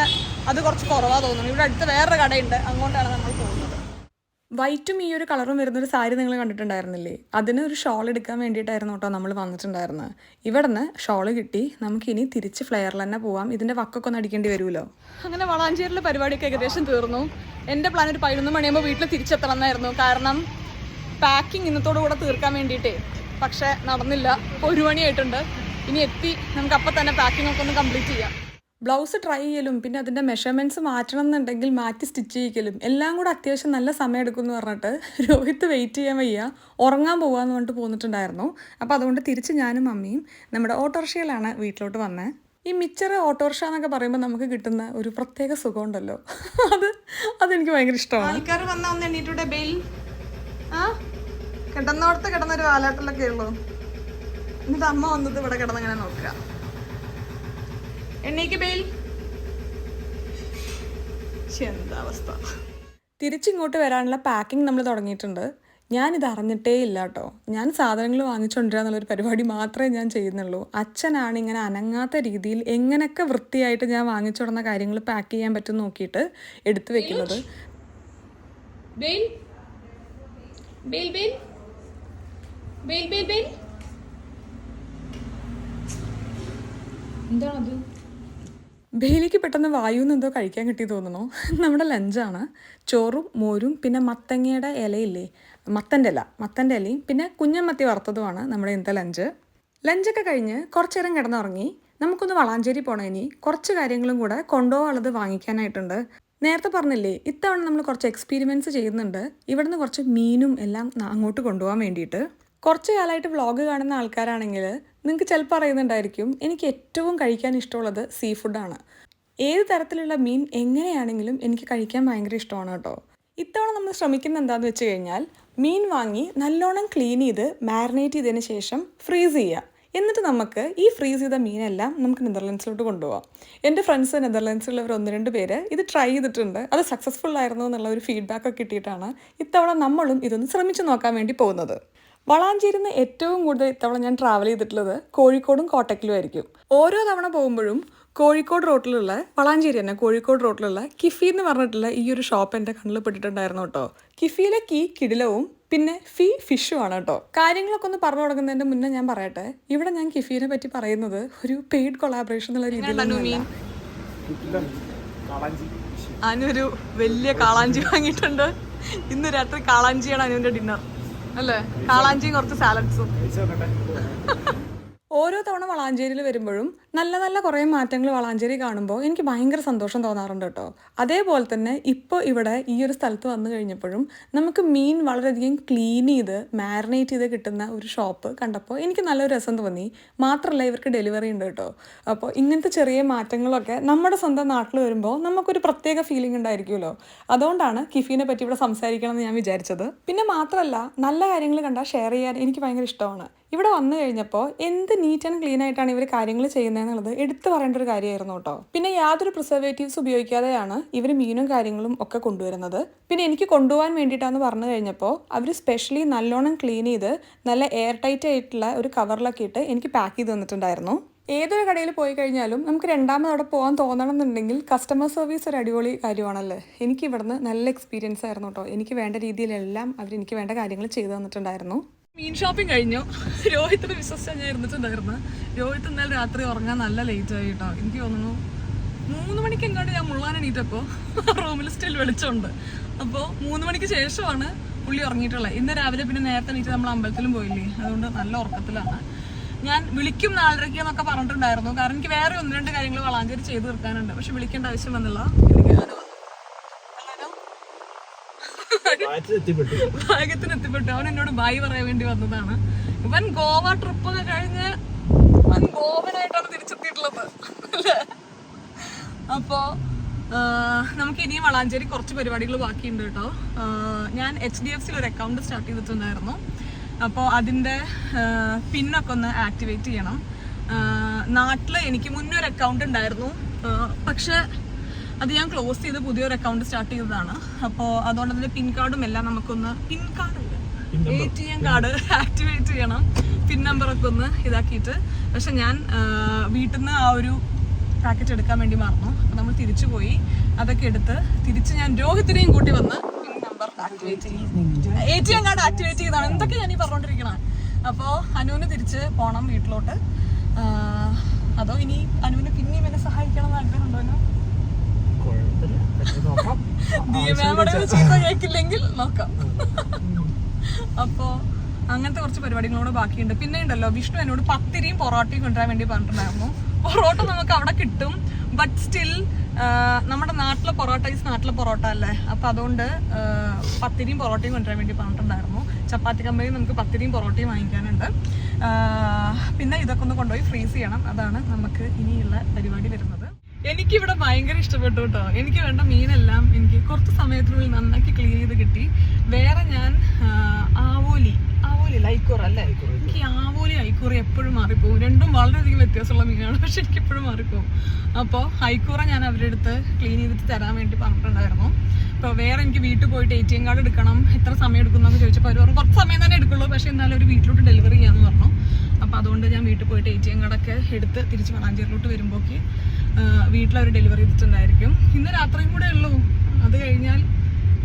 അത് കുറച്ച് കുറവാ തോന്നുന്നു. ഇവിടെ അടുത്ത് വേറൊരു കടയുണ്ട്, അങ്ങോട്ടാണ് നമ്മൾ പോകുന്നത്. വൈറ്റും ഈ ഒരു കളറും വരുന്നൊരു സാരി നിങ്ങൾ കണ്ടിട്ടുണ്ടായിരുന്നില്ലേ? അതിന് ഒരു ഷോൾ എടുക്കാൻ വേണ്ടിയിട്ടായിരുന്നു കേട്ടോ നമ്മൾ വന്നിട്ടുണ്ടായിരുന്നത്. ഇവിടെ നിന്ന് ഷോൾ കിട്ടി, നമുക്കിനി തിരിച്ച് ഫ്ലെയറിൽ തന്നെ പോവാം. ഇതിൻ്റെ വക്കൊക്കെ ഒന്ന് അടിക്കേണ്ടി വരുമല്ലോ. അങ്ങനെ വളാഞ്ചേരിയിലെ പരിപാടിയൊക്കെ ഏകദേശം തീർന്നു. എൻ്റെ പ്ലാൻ ഒരു 11 മണിയാകുമ്പോൾ വീട്ടിൽ തിരിച്ചെത്തണം എന്നായിരുന്നു. കാരണം പാക്കിങ് ഇന്നത്തോടു കൂടെ തീർക്കാൻ വേണ്ടിയിട്ടേ. പക്ഷേ നടന്നില്ല. 1 മണിയായിട്ടുണ്ട്. ഇനി എത്തി നമുക്ക് അപ്പം തന്നെ പാക്കിംഗ് ഒക്കെ ഒന്ന് കംപ്ലീറ്റ് ചെയ്യാം. ബ്ലൗസ് ട്രൈ ചെയ്യലും പിന്നെ അതിൻ്റെ മെഷർമെൻറ്റ്സ് മാറ്റണം എന്നുണ്ടെങ്കിൽ മാറ്റി സ്റ്റിച്ച് ചെയ്യിക്കലും എല്ലാം കൂടെ അത്യാവശ്യം നല്ല സമയം എടുക്കുമെന്ന് പറഞ്ഞിട്ട് രോഹിത്ത് വെയിറ്റ് ചെയ്യാൻ വയ്യ, ഉറങ്ങാൻ പോകാമെന്ന് പറഞ്ഞിട്ട് പോന്നിട്ടുണ്ടായിരുന്നു. അപ്പോൾ അതുകൊണ്ട് തിരിച്ച് ഞാനും അമ്മയും നമ്മുടെ ഓട്ടോറിക്ഷയിലാണ് വീട്ടിലോട്ട് വന്നത്. ഈ മിച്ചർ ഓട്ടോറിക്ഷ എന്നൊക്കെ പറയുമ്പോൾ നമുക്ക് കിട്ടുന്ന ഒരു പ്രത്യേക സുഖമുണ്ടല്ലോ, അതെനിക്ക് ഭയങ്കര ഇഷ്ടമാണ്. ആൾക്കാർ വന്നാൽ ഒന്ന് എണ്ണീറ്റൂടെ ബെയിൽ? കിടന്നോടത്ത് കിടന്നൊരു വാലാട്ടലൊക്കെ ഉള്ളൂ. എന്നിട്ട് അമ്മ വന്നത് ഇവിടെ കിടന്നങ്ങനെ നോക്കുക. എണ്ണീക്ക് ബെയിൽ. എന്താ അവസ്ഥ. തിരിച്ചിങ്ങോട്ട് വരാനുള്ള പാക്കിംഗ് നമ്മൾ തുടങ്ങിയിട്ടുണ്ട്. ഞാനിത് അറിഞ്ഞിട്ടേ ഇല്ല കേട്ടോ. ഞാൻ സാധനങ്ങൾ വാങ്ങിച്ചുകൊണ്ടിരിക്കുക എന്നുള്ളൊരു പരിപാടി മാത്രമേ ഞാൻ ചെയ്യുന്നുള്ളൂ. അച്ഛനാണ് ഇങ്ങനെ അനങ്ങാത്ത രീതിയിൽ എങ്ങനെയൊക്കെ വൃത്തിയായിട്ട് ഞാൻ വാങ്ങിച്ചുകൊടുന്ന കാര്യങ്ങൾ പാക്ക് ചെയ്യാൻ പറ്റും നോക്കിയിട്ട് എടുത്തു വെക്കുന്നത്. എന്താണത്? ബെയിലിക്ക് പെട്ടെന്ന് വായുന്ന് എന്തോ കഴിക്കാൻ കിട്ടി തോന്നുന്നു. നമ്മുടെ ലഞ്ചാണ്. ചോറും മോരും പിന്നെ മത്തങ്ങയുടെ ഇലയില്ലേ, മത്തൻ്റെ ഇലയും പിന്നെ കുഞ്ഞമത്തി വറുത്തതുമാണ് നമ്മുടെ ഇന്നത്തെ ലഞ്ച്. ലഞ്ചൊക്കെ കഴിഞ്ഞ് കുറച്ച് നേരം കിടന്നുറങ്ങി. നമുക്കൊന്ന് വളാഞ്ചേരി പോകണം. ഇനി കുറച്ച് കാര്യങ്ങളും കൂടെ കൊണ്ടുപോകാനുള്ളത് വാങ്ങിക്കാനായിട്ടുണ്ട്. നേരത്തെ പറഞ്ഞില്ലേ, ഇത്തവണ നമ്മൾ കുറച്ച് എക്സ്പീരിമെൻറ്റ്സ് ചെയ്യുന്നുണ്ട്. ഇവിടുന്ന് കുറച്ച് മീനും എല്ലാം അങ്ങോട്ട് കൊണ്ടുപോകാൻ വേണ്ടിയിട്ട്. കുറച്ച് കാലമായിട്ട് വ്ളോഗ് കാണുന്ന ആൾക്കാരാണെങ്കിൽ നിങ്ങൾക്ക് ചിലപ്പോൾ അറിയുന്നുണ്ടായിരിക്കും, എനിക്ക് ഏറ്റവും കഴിക്കാൻ ഇഷ്ടമുള്ളത് സീ ഫുഡാണ്. ഏത് തരത്തിലുള്ള മീൻ എങ്ങനെയാണെങ്കിലും എനിക്ക് കഴിക്കാൻ ഭയങ്കര ഇഷ്ടമാണ് കേട്ടോ. ഇത്തവണ നമ്മൾ ശ്രമിക്കുന്നത് എന്താണെന്ന് വെച്ച് കഴിഞ്ഞാൽ, മീൻ വാങ്ങി നല്ലോണം ക്ലീൻ ചെയ്ത് മാരിനേറ്റ് ചെയ്തതിന് ശേഷം ഫ്രീസ് ചെയ്യുക. എന്നിട്ട് നമുക്ക് ഈ ഫ്രീസ് ചെയ്ത മീനെല്ലാം നമുക്ക് നെതർലൻഡ്സിലോട്ട് കൊണ്ടുപോകാം. എൻ്റെ ഫ്രണ്ട്സ് നെതർലൻഡ്സിലുള്ളവർ 1-2 പേര് ഇത് ട്രൈ ചെയ്തിട്ടുണ്ട്. അത് സക്സസ്ഫുൾ ആയിരുന്നു എന്നുള്ള ഒരു ഫീഡ്ബാക്കൊക്കെ കിട്ടിയിട്ടാണ് ഇത്തവണ നമ്മളും ഇതൊന്ന് ശ്രമിച്ചു നോക്കാൻ വേണ്ടി പോകുന്നത്. വളാഞ്ചേരിയിൽ നിന്ന് ഏറ്റവും കൂടുതൽ ഇത്തവണ ഞാൻ ട്രാവൽ ചെയ്തിട്ടുള്ളത് കോഴിക്കോടും കോട്ടക്കലും ആയിരിക്കും. ഓരോ തവണ പോകുമ്പോഴും കോഴിക്കോട് റോട്ടിലുള്ള, വളാഞ്ചേരി തന്നെ കോഴിക്കോട് റോട്ടിലുള്ള കിഫി എന്ന് പറഞ്ഞിട്ടുള്ള ഈ ഒരു ഷോപ്പ് എൻ്റെ കണ്ണിൽ പെട്ടിട്ടുണ്ടായിരുന്നു കേട്ടോ. കിഫിയിലെ കീ കിടിലവും പിന്നെ ഫിഷും ആണ് കേട്ടോ. കാര്യങ്ങളൊക്കെ ഒന്ന് പറഞ്ഞു തുടങ്ങുന്നതിൻ്റെ മുന്നേ ഞാൻ പറയട്ടെ, ഇവിടെ ഞാൻ കിഫിനെ പറ്റി പറയുന്നത് ഒരു പെയ്ഡ് കൊളാബറേഷൻ എന്നുള്ള രീതിയിലൊന്നുമില്ല. അനുരു വലിയ കാളാഞ്ചി വാങ്ങിയിട്ടുണ്ട്. ഇന്ന് രാത്രി കാളാഞ്ചിയാണ് അനുവിൻ്റെ ഡിന്നർ അല്ലേ? കാളാഞ്ചിയും കുറച്ച് സാലഡ്സും. ഓരോ തവണ വളാഞ്ചേരിയിൽ വരുമ്പോഴും നല്ല നല്ല കുറേ മാറ്റങ്ങൾ വളാഞ്ചേരി കാണുമ്പോൾ എനിക്ക് ഭയങ്കര സന്തോഷം തോന്നാറുണ്ട് കേട്ടോ. അതേപോലെ തന്നെ ഇപ്പോൾ ഇവിടെ ഈ ഒരു സ്ഥലത്ത് വന്നു കഴിഞ്ഞപ്പോഴും നമുക്ക് മീൻ വളരെയധികം ക്ലീൻ ചെയ്ത് മാരിനേറ്റ് ചെയ്ത് കിട്ടുന്ന ഒരു ഷോപ്പ് കണ്ടപ്പോൾ എനിക്ക് നല്ലൊരു രസം തോന്നി. മാത്രമല്ല ഇവർക്ക് ഡെലിവറി ഉണ്ട് കേട്ടോ. അപ്പോൾ ഇങ്ങനത്തെ ചെറിയ മാറ്റങ്ങളൊക്കെ നമ്മുടെ സ്വന്തം നാട്ടിൽ വരുമ്പോൾ നമുക്കൊരു പ്രത്യേക ഫീലിംഗ് ഉണ്ടായിരിക്കുമല്ലോ. അതുകൊണ്ടാണ് കിഫീനെ പറ്റി ഇവിടെ സംസാരിക്കണം എന്ന് ഞാൻ വിചാരിച്ചത്. പിന്നെ മാത്രമല്ല നല്ല കാര്യങ്ങൾ കണ്ടാൽ ഷെയർ ചെയ്യാൻ എനിക്ക് ഭയങ്കര ഇഷ്ടമാണ്. ഇവിടെ വന്നു കഴിഞ്ഞപ്പോൾ എന്ത് നീറ്റ് ആൻഡ് ക്ലീൻ ആയിട്ടാണ് ഇവർ കാര്യങ്ങൾ ചെയ്യുന്നതെന്നുള്ളത് എടുത്തു പറയേണ്ട ഒരു കാര്യമായിരുന്നു കേട്ടോ. പിന്നെ യാതൊരു പ്രിസർവേറ്റീവ്സ് ഉപയോഗിക്കാതെയാണ് ഇവർ മീനും കാര്യങ്ങളും ഒക്കെ കൊണ്ടുവരുന്നത്. പിന്നെ എനിക്ക് കൊണ്ടുപോകാൻ വേണ്ടിയിട്ടാണെന്ന് പറഞ്ഞു കഴിഞ്ഞപ്പോൾ അവർ സ്പെഷ്യലി നല്ലോണം ക്ലീൻ ചെയ്ത് നല്ല എയർ ടൈറ്റ് ആയിട്ടുള്ള ഒരു കവറിലൊക്കെ ഇട്ട് എനിക്ക് പാക്ക് ചെയ്ത് തന്നിട്ടുണ്ടായിരുന്നു. ഏതൊരു കടയിൽ പോയി കഴിഞ്ഞാലും നമുക്ക് രണ്ടാമത് അവിടെ പോകാൻ തോന്നണം എന്നുണ്ടെങ്കിൽ കസ്റ്റമർ സർവീസ് ഒരു അടിപൊളി കാര്യമാണല്ലേ. എനിക്ക് ഇവിടുന്ന് നല്ല എക്സ്പീരിയൻസ് ആയിരുന്നു കേട്ടോ. എനിക്ക് വേണ്ട രീതിയിലെല്ലാം അവരെനിക്ക് വേണ്ട കാര്യങ്ങൾ ചെയ്തു തന്നിട്ടുണ്ടായിരുന്നു. മീൻ ഷോപ്പിംഗ് കഴിഞ്ഞു. രോഹിത്തിന് വിശ്വസിച്ചാൽ ഞാൻ ഇരുന്നിട്ടുണ്ടായിരുന്നു. രോഹിത്ത് ഇന്നലെ രാത്രി ഉറങ്ങാൻ നല്ല ലേറ്റ് ആയി കേട്ടോ. എനിക്ക് തോന്നുന്നു 3 മണിക്ക് എങ്ങോട്ട് ഞാൻ മുള്ളാൻ എണീറ്റപ്പോൾ റൂമിൽ സ്റ്റിൽ വെളിച്ചമുണ്ട്. അപ്പോൾ 3 മണിക്ക് ശേഷമാണ് പുള്ളി ഉറങ്ങിയിട്ടുള്ളത്. ഇന്ന് രാവിലെ പിന്നെ നേരത്തെ എണീറ്റ് നമ്മൾ അമ്പലത്തിലും പോയില്ലേ, അതുകൊണ്ട് നല്ല ഉറക്കത്തിലാണ്. ഞാൻ വിളിക്കും 4:30 എന്നൊക്കെ പറഞ്ഞിട്ടുണ്ടായിരുന്നു. കാരണം എനിക്ക് വേറെ 1-2 കാര്യങ്ങൾ വളാഞ്ചേരി ചെയ്ത് തീർക്കാനുണ്ട്. പക്ഷെ വിളിക്കേണ്ട ആവശ്യം വന്നില്ല. ഭാഗ്യത്തിനെത്തിപ്പെട്ടു. അവൻ എന്നോട് ബായ് പറയാൻ വേണ്ടി വന്നതാണ്. ഇവൻ ഗോവ ട്രിപ്പൊക്കെ കഴിഞ്ഞ് അവൻ ഗോവനായിട്ടാണ് തിരിച്ചെത്തിയിട്ടുള്ളത് അല്ലേ. അപ്പോൾ നമുക്ക് ഇനിയും വളാഞ്ചേരി കുറച്ച് പരിപാടികൾ ബാക്കിയുണ്ട് കേട്ടോ. ഞാൻ HDFCയിൽ ഒരു അക്കൗണ്ട് സ്റ്റാർട്ട് ചെയ്തിട്ടുണ്ടായിരുന്നു. അപ്പോൾ അതിൻ്റെ പിന്നൊക്കെ ഒന്ന് ആക്ടിവേറ്റ് ചെയ്യണം. നാട്ടിൽ എനിക്ക് മുന്നേ ഒരു അക്കൗണ്ട് ഉണ്ടായിരുന്നു, പക്ഷെ അത് ഞാൻ ക്ലോസ് ചെയ്ത് പുതിയൊരു അക്കൗണ്ട് സ്റ്റാർട്ട് ചെയ്തതാണ്. അപ്പോൾ അതുകൊണ്ട് അതിൻ്റെ പിൻ കാർഡും എല്ലാം നമുക്കൊന്ന് ATM കാർഡ് ആക്ടിവേറ്റ് ചെയ്യണം, പിൻ നമ്പറൊക്കെ ഒന്ന് ഇതാക്കിയിട്ട്. പക്ഷെ ഞാൻ വീട്ടിൽ നിന്ന് ആ ഒരു പാക്കറ്റ് എടുക്കാൻ വേണ്ടി മറന്നു. അപ്പം നമ്മൾ തിരിച്ചു പോയി, അതൊക്കെ എടുത്ത് തിരിച്ച് ഞാൻ രോഹിത്തിനെയും കൂട്ടി വന്ന് പിൻ നമ്പർ ആക്ടിവേറ്റ് ചെയ്യും, ATM കാർഡ് ആക്ടിവേറ്റ് ചെയ്താണ്. എന്തൊക്കെ ഞാൻ ഈ പറഞ്ഞോണ്ടിരിക്കണം. അപ്പോൾ അനുവിന് തിരിച്ച് പോകണം വീട്ടിലോട്ട്. അതോ ഇനി അനുവിന് പിന്നെയും എന്നെ സഹായിക്കണം എന്ന് ആഗ്രഹമുണ്ടോ? ചീത്ത കേൾക്കില്ലെങ്കിൽ നോക്കാം. അപ്പോ അങ്ങനത്തെ കുറച്ച് പരിപാടികളോട് ബാക്കിയുണ്ട്. പിന്നെ ഉണ്ടല്ലോ, വിഷ്ണു എന്നോട് പത്തിരിയും പൊറോട്ടയും കൊണ്ടുവരാൻ വേണ്ടി പറഞ്ഞിട്ടുണ്ടായിരുന്നു. പൊറോട്ട നമുക്ക് അവിടെ കിട്ടും, ബട്ട് സ്റ്റിൽ നമ്മുടെ നാട്ടിലെ പൊറോട്ട അല്ലേ, അപ്പൊ അതുകൊണ്ട് പത്തിരിയും പൊറോട്ടയും കൊണ്ടുവരാൻ വേണ്ടി പറഞ്ഞിട്ടുണ്ടായിരുന്നു. ചപ്പാത്തി കമ്പനി നമുക്ക് പത്തിരിയും പൊറോട്ടയും വാങ്ങിക്കാനുണ്ട്. പിന്നെ ഇതൊക്കെ ഒന്ന് കൊണ്ടുപോയി ഫ്രീസ് ചെയ്യണം. അതാണ് നമുക്ക് ഇനിയുള്ള പരിപാടി വരുന്നത്. എനിക്കിവിടെ ഭയങ്കര ഇഷ്ടപ്പെട്ടു കേട്ടോ. എനിക്ക് വേണ്ട മീനെല്ലാം എനിക്ക് കുറച്ച് സമയത്തിനുള്ളിൽ നന്നാക്കി ക്ലീൻ ചെയ്ത് കിട്ടി. വേറെ ഞാൻ ആവോലി ഐക്കൂറ അല്ലേ, എനിക്ക് ആവോലി ഐക്കൂറ എപ്പോഴും മാറിപ്പോകും. രണ്ടും വളരെയധികം വ്യത്യാസമുള്ള മീനാണ്, പക്ഷെ എനിക്ക് എപ്പോഴും മാറിപ്പോകും. അപ്പോൾ ഐക്കൂറ ഞാൻ അവരുടെ അടുത്ത് ക്ലീൻ ചെയ്തിട്ട് തരാൻ വേണ്ടി പറഞ്ഞിട്ടുണ്ടായിരുന്നു. അപ്പോൾ വേറെ എനിക്ക് വീട്ടിൽ പോയിട്ട് ATM കാർഡ് എടുക്കണം, എത്ര സമയം എടുക്കുന്നതെന്ന് ചോദിച്ചപ്പോൾ അവർ പറഞ്ഞു കുറച്ച് സമയം തന്നെ എടുക്കുള്ളൂ, പക്ഷേ എന്നാലും ഒരു വീട്ടിലോട്ട് ഡെലിവറി ചെയ്യാമെന്ന് പറഞ്ഞു. അപ്പോൾ അതുകൊണ്ട് ഞാൻ വീട്ടിൽ പോയിട്ട് ATM കാർഡൊക്കെ എടുത്ത് തിരിച്ച് വളാഞ്ചേരിലോട്ട് വരുമ്പോഴേക്ക് വീട്ടിലവർ ഡെലിവറി ചെയ്തിട്ടുണ്ടായിരിക്കും. ഇന്ന് രാത്രിയും കൂടെ ഉള്ളൂ. അത് കഴിഞ്ഞാൽ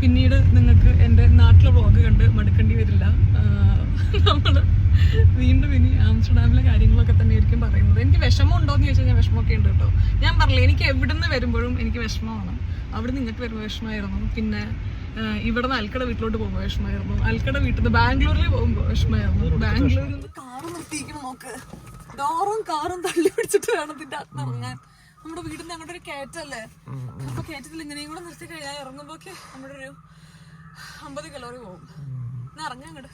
പിന്നീട് നിങ്ങൾക്ക് എൻ്റെ നാട്ടിലെ വ്ളോഗ് കണ്ട് മടുക്കേണ്ടി വരില്ല. നമ്മൾ വീണ്ടും ഇനി ആംസ്റ്റർഡാമിലെ കാര്യങ്ങളൊക്കെ തന്നെ ആയിരിക്കും പറയുന്നത്. എനിക്ക് വിഷമം ഉണ്ടോയെന്ന് ചോദിച്ചാൽ ഞാൻ വിഷമമൊക്കെ ഉണ്ട് കേട്ടോ. ഞാൻ പറഞ്ഞില്ല, എനിക്ക് എവിടുന്ന് വരുമ്പോഴും എനിക്ക് വിഷമമാണ്. അവിടെ നിങ്ങൾക്ക് വരുമ്പോൾ വിഷമമായിരുന്നു, പിന്നെ ഇവിടെ നിന്ന് അൽക്കട വീട്ടിലോട്ട് പോകുമ്പോൾ വിഷമമായിരുന്നു, അൽക്കട വീട്ടിൽ നിന്ന് ബാംഗ്ലൂരിൽ പോകുമ്പോൾ വിഷമമായിരുന്നു. ബാംഗ്ലൂരിൽ നിന്ന് കാറ് നിർത്തിയിരിക്കണം, നോക്ക്, ഡോറും കാറും തള്ളി പിടിച്ചിട്ട് വേണം ഇതിൻ്റെ അകത്ത് ഇറങ്ങാൻ. നമ്മുടെ വീടിന്റെ അങ്ങോട്ട് ഒരു കയറ്റല്ലേ, അപ്പൊ കയറ്റത്തിൽ ഇങ്ങനെയും കൂടെ നിർത്തി കഴിഞ്ഞാൽ ഇറങ്ങുമ്പോഴൊക്കെ നമ്മുടെ ഒരു 50 കലോറി പോകും. ഞാൻ ഇറങ്ങാൻ അങ്ങോട്ട്.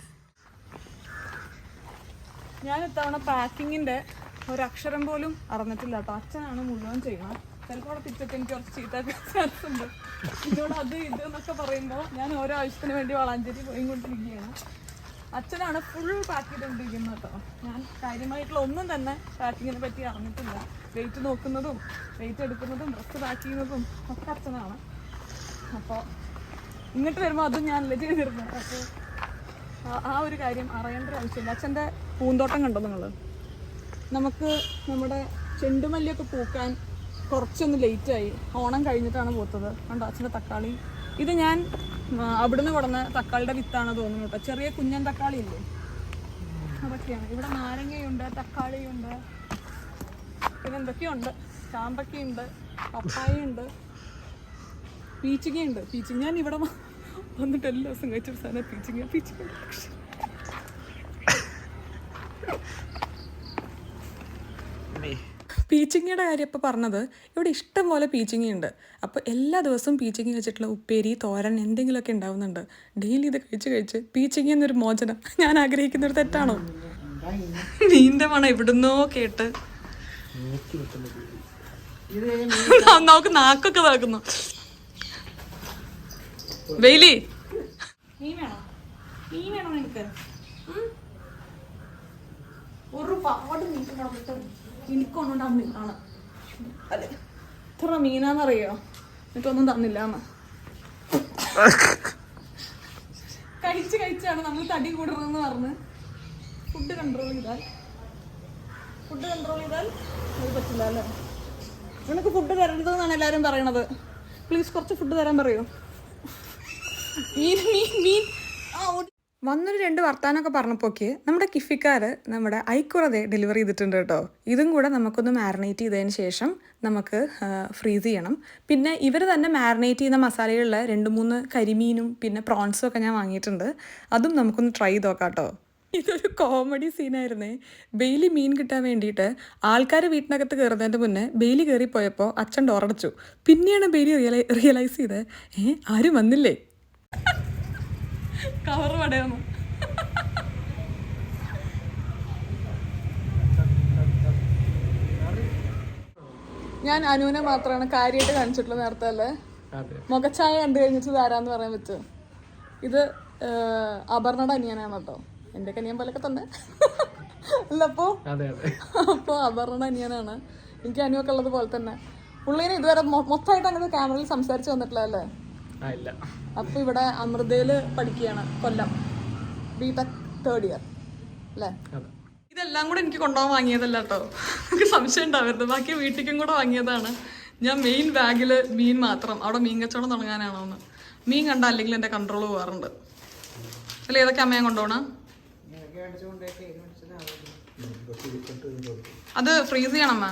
ഞാൻ ഇത്തവണ പാക്കിങ്ങിന്റെ ഒരക്ഷരം പോലും അറിഞ്ഞിട്ടില്ല കേട്ടോ. അച്ഛനാണ് മുഴുവൻ ചെയ്യണം. ചിലപ്പോൾ അവിടെ തിരിച്ചൊക്കെ എനിക്ക് കുറച്ച് ചീത്ത ചാൻസ് ഉണ്ട്. ഇതോട് അത് ഇത് എന്നൊക്കെ പറയുമ്പോൾ ഞാൻ ഓരോ ആവശ്യത്തിന് വേണ്ടി വളാഞ്ചേരി പോയിക്കൊണ്ടിരിക്കുകയാണ്. അച്ഛനാണ് ഫുൾ പാക്ക് ചെയ്തുകൊണ്ടിരിക്കുന്നത് കേട്ടോ. ഞാൻ കാര്യമായിട്ടുള്ള ഒന്നും തന്നെ പാക്കിങ്ങിനെ പറ്റി അറിഞ്ഞിട്ടില്ല. വെയിറ്റ് നോക്കുന്നതും വെയിറ്റ് എടുക്കുന്നതും ഡ്രസ്സ് പാക്ക് ചെയ്യുന്നതും ഒക്കെ അച്ഛനാണ്. അപ്പോൾ ഇങ്ങോട്ട് വരുമ്പോൾ അതും ഞാനല്ലേ ചെയ്തിരുന്നത്. അപ്പോൾ ആ ഒരു കാര്യം അറിയേണ്ട ഒരു ആവശ്യമില്ല. അച്ഛൻ്റെ പൂന്തോട്ടം കണ്ടോ നിങ്ങൾ? നമുക്ക് നമ്മുടെ ചെണ്ടുമല്ലിയൊക്കെ പൂക്കാൻ കുറച്ചൊന്ന് ലേറ്റായി. ഓണം കഴിഞ്ഞിട്ടാണ് പൂത്തത്. കണ്ടോ അച്ഛൻ്റെ തക്കാളി. ഇത് ഞാൻ അവിടുന്ന് കൊടുന്ന തക്കാളിയുടെ വിത്താണ് തോന്നുന്നു കേട്ടോ. ചെറിയ കുഞ്ഞൻ തക്കാളി ഇല്ലേ, അതൊക്കെയാണ്. ഇവിടെ നാരങ്ങയുണ്ട്, തക്കാളിയുണ്ട്, പിന്നെ എന്തൊക്കെയുണ്ട്, ചാമ്പക്കയുണ്ട്, പപ്പായുണ്ട്, പീച്ചിങ്ങയുണ്ട്. പീച്ചിങ്ങ ഞാൻ ഇവിടെ വന്നിട്ട് എല്ലാ ദിവസം കഴിച്ചൊരു സാധനം പീച്ചിങ്ങ. പീച്ചിങ്ങയുടെ കാര്യം ഇപ്പോൾ പറഞ്ഞത്, ഇവിടെ ഇഷ്ടം പോലെ പീച്ചിങ്ങയുണ്ട്. അപ്പോൾ എല്ലാ ദിവസവും പീച്ചിങ്ങ വെച്ചിട്ടുള്ള ഉപ്പേരി, തോരൻ എന്തെങ്കിലുമൊക്കെ ഉണ്ടാവുന്നുണ്ട്. ഡെയിലി ഇത് കഴിച്ച് പീച്ചിങ്ങ എന്നൊരു മോചനം ഞാൻ ആഗ്രഹിക്കുന്നൊരു തെറ്റാണോ? മീൻ്റെ മണം എവിടുന്നോ കേട്ട് നമുക്ക് നാക്കൊക്കെ താക്കുന്നു. വെയിലി മീൻ വേണോ നിനക്ക്? ഒരു പാട് മീൻ എനിക്കൊന്നും അതെ, എത്ര മീനാന്നറിയോ? എനിക്കൊന്നും തന്നില്ല അമ്മ. കഴിച്ചാണ് നമ്മൾ തടി കൂടണമെന്ന് പറഞ്ഞ് ഫുഡ് കൺട്രോൾ ചെയ്താൽ അത് പറ്റില്ല അല്ലേ? നിനക്ക് ഫുഡ് തരരുതെന്നാണ് എല്ലാവരും പറയണത്. പ്ലീസ് കുറച്ച് ഫുഡ് തരാൻ പറയൂ. മീൻ വന്നൊരു 2 വർത്താനമൊക്കെ പറഞ്ഞപ്പോഴേക്ക് നമ്മുടെ കിഫിക്കാർ നമ്മുടെ ഐക്കുറതെ ഡെലിവറി ചെയ്തിട്ടുണ്ട് കേട്ടോ. ഇതും കൂടെ നമുക്കൊന്ന് മാരിനേറ്റ് ചെയ്തതിന് ശേഷം നമുക്ക് ഫ്രീസ് ചെയ്യണം. പിന്നെ ഇവർ തന്നെ മാരിനേറ്റ് ചെയ്യുന്ന മസാലയുള്ള 2-3 കരിമീനും പിന്നെ പ്രോൺസും ഒക്കെ ഞാൻ വാങ്ങിയിട്ടുണ്ട്. അതും നമുക്കൊന്ന് ട്രൈ ചെയ്ത് നോക്കാം കേട്ടോ. ഇതൊരു കോമഡി സീനായിരുന്നേ. ബെയിലി മീൻ കിട്ടാൻ വേണ്ടിയിട്ട് ആൾക്കാർ വീട്ടിനകത്ത് കയറുന്നതിൻ്റെ മുന്നേ ബെയിലി കയറിപ്പോയപ്പോൾ അച്ഛൻ ഡോറടച്ചു. പിന്നെയാണ് ബെയിലി റിയലൈസ് ചെയ്തത്, ആരും വന്നില്ലേ, കവർ പടയൊന്നും. ഞാൻ അനുവിനെ മാത്രമാണ് കാര്യമായിട്ട് കാണിച്ചിട്ടുള്ളത് നേരത്തെ അല്ലേ. മുഖച്ചായ കണ്ടു കഴിഞ്ഞിട്ട് ആരാന്ന് പറയാൻ പറ്റുമോ? ഇത് അപർണയുടെ അനിയനാണ് കേട്ടോ. എൻ്റെ അനിയൻ പോലൊക്കെ തന്നെ അല്ല. അപ്പോൾ അപർണയുടെ അനിയനാണ്. എനിക്ക് അനുവൊക്കെ ഉള്ളത് പോലെ തന്നെ. പുള്ളീനെ ഇതുവരെ മൊത്തമായിട്ട് അങ്ങനെ ക്യാമറയിൽ സംസാരിച്ച് വന്നിട്ടില്ല അല്ലേ? അപ്പൊ ഇവിടെ അമൃതയില് പഠിക്കുകയാണ്, കൊല്ലം. ബിടെക് തേർഡ് ഇയർ അല്ലേ? ഇതെല്ലാം കൂടെ എനിക്ക് കൊണ്ടുപോകാൻ വാങ്ങിയതല്ല കേട്ടോ, എനിക്ക് സംശയം ഉണ്ടാവരുത്. ബാക്കി വീട്ടിലേക്കും കൂടെ വാങ്ങിയതാണ്. ഞാൻ മെയിൻ ബാഗിൽ മീൻ മാത്രം, അവിടെ മീൻ കച്ചവടം തുടങ്ങാനാണോ എന്ന്. മീൻ കണ്ട അല്ലെങ്കിൽ എൻ്റെ കൺട്രോൾ പോകാറുണ്ട്. അല്ല ഏതൊക്കെ അമ്മയെ കൊണ്ടുപോകണം? അത് ഫ്രീസ് ചെയ്യണം അമ്മ.